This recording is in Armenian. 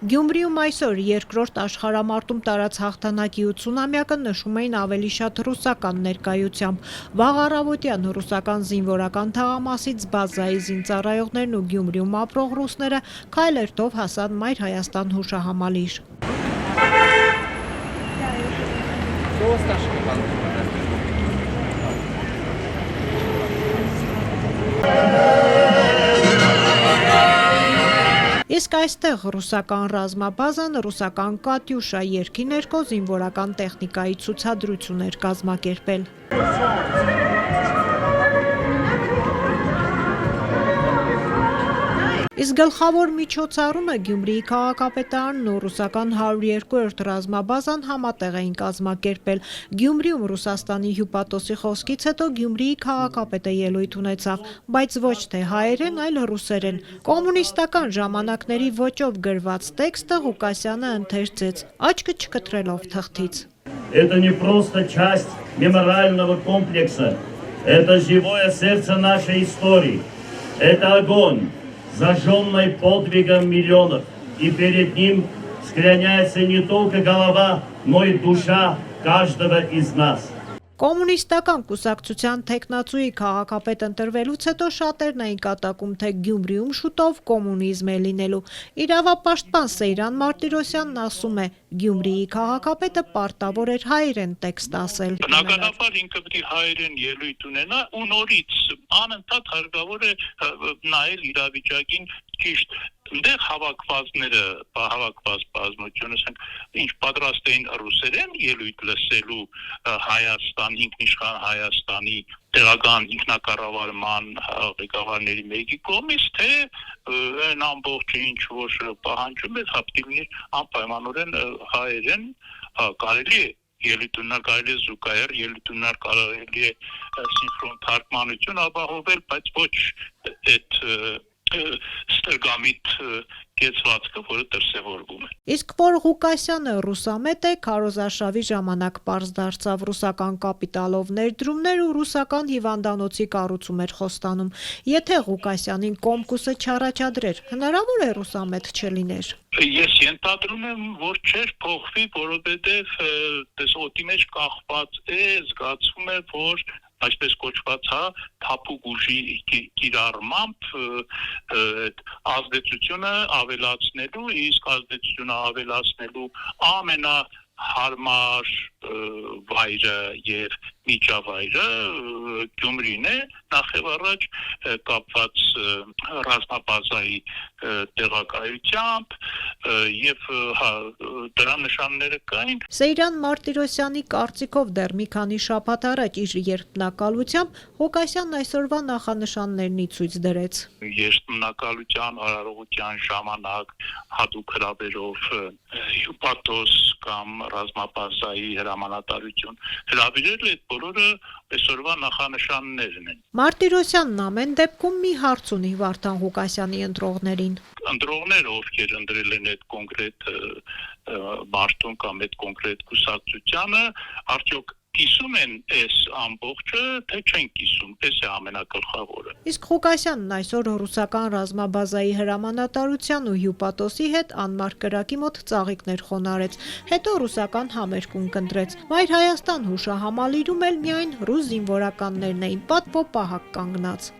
Գյումրիում այսօր երկրորդ աշխարհամարտում տարած հաղթանակի 80-ամյակը նշում էին ավելի շատ ռուսական ներկայությամբ։ Վաղ առավոտյան ռուսական զինվորական թաղամասից բազայի զինծառայողներն ու Գյումրիում ապրող ռուսները քայլերթով հասան Մայր Հայաստան հուշահամալիր։ Իսկ այստեղ ռուսական ռազմաբազան ռուսական «Կատյուշա» երգի ներքո զինվորական տեխնիկայի ցուցադրություն էր կազմակերպել։ Իսկ գլխավոր միջոցառումը Գյումրիի քաղաքապետարանն ու ռուսական 102-րդ ռազմաբազան համատեղ էին կազմակերպել։ Գյումրիում Ռուսաստանի հյուպատոսի խոսքից հետո Գյումրիի քաղաքապետը ելույթ ունեցավ, բայց ոչ թե հայերեն, այլ ռուսերեն։ Կոմունիստական ժամանակների ոճով գրված տեքստը Ղուկասյանը ընթերցեց, աչքը չկտրելով թղթից։ Это не просто часть мемориального комплекса, это живое сердце нашей истории, это огонь, зажженный подвигом миллионов, и перед ним склоняется не только голова, но и душа каждого из нас. Կոմունիստական կուսակցության թեկնածուի քաղաքապետ ընտրվելուց հետո շատերն էին կատակում, թե Գյումրիում շուտով կոմունիզմ է լինելու։ Իրավապաշտպան Սեյրան Մարտիրոսյանն ասում է, Գյումրիի քաղաքապետը պարտավոր էր հայերեն տեքստ ասել։ Բնականաբար ինքը պետք է հայերեն ելույթ ունենա ու նորից անընդհատ հարկավոր է նայել իրավիճակին ճիշտ դեղ հավաքված բազմությունը ինչ պատրաստ էին ռուսերեն ելույթ լսելու Հայաստան ինքնիշխան Հայաստանի տեղական ինքնակառավարման ղեկավարների մեկի կողմից, թե այն ամբողջը ինչ որ պահանջում է հապտիլնի անպայմանորեն հայերեն կարելի է ելույթունար կարելի է զուգահեռ ելույթունար կարելի է սինխրոն թարգմանություն ապահովել, բայց ոչ այդ ստերգամիտ կեցվածքը, որը դրսևորվում է։ Իսկ որ Ղուկասյանը ռուսամետ է, քարոզարշավի ժամանակ պարզ դարձավ ռուսական կապիտալով ներդրումներ ու ռուսական հիվանդանոցի կառուցում էր խոստանում։ Եթե Ղուկասյանին Կոմկուսը չառաջադրեր, հնարավոր է ռուսամետ չլիներ։ Ես ենթադրում եմ, որ չէր փոխվի, որովհետև դες օդի մեջ կախված է, զգացվում է, որ այսպես կոչված թափուկ ուժի կիրառմամբ ազդեցությունը ավելացնելու, իսկ ազդեցությունը ավելացնելու ամենահարմար վայրը եւ միջավայրը Գյումրին է, նախևառաջ կապված ռազմաբազայի տեղակայությամբ եւ դրա նշանները կային։ Սեյրան Մարտիրոսյանի կարծիքով դեռ մի քանի շաբաթ առաջ իր երդմնակալությամբ Ղուկասյանն այսօրվա նախանշաններն ցույց դրեց։ Երդմնակալության արարողության ժամանակ հատուկ հրավերով հյուպատոս կամ ռազմաբազայի հրամանատարություն հրավիրել այդ բոլորը այսօրվա նախանշաններն են։ Մարտիրոսյանն ամեն դեպքում մի հարց ունի Վարդան Ղուկասյանի ընտրողներին։ Ընտրողները, ովքեր ընտրել են այդ կոնկրետ մարդուն կամ այդ կոնկրետ կուսակցությանը, արդյոք կիսում են այս ամբողջը, թե չեն կիսում, այս է ամենագլխավորը։ Իսկ Ղուկասյանն այսօր ռուսական ռազմաբազայի հրամանատարության ու հյուպատոսի հետ անմար կրակի մոտ ծաղիկներ խոնարհեց, հետո ռուսական համերգ կընտրեց։ Մայր Հայաստան հուշահամալիրում էլ միայն ռուս զինվորականներն էին պատվո պահակ կանգնած։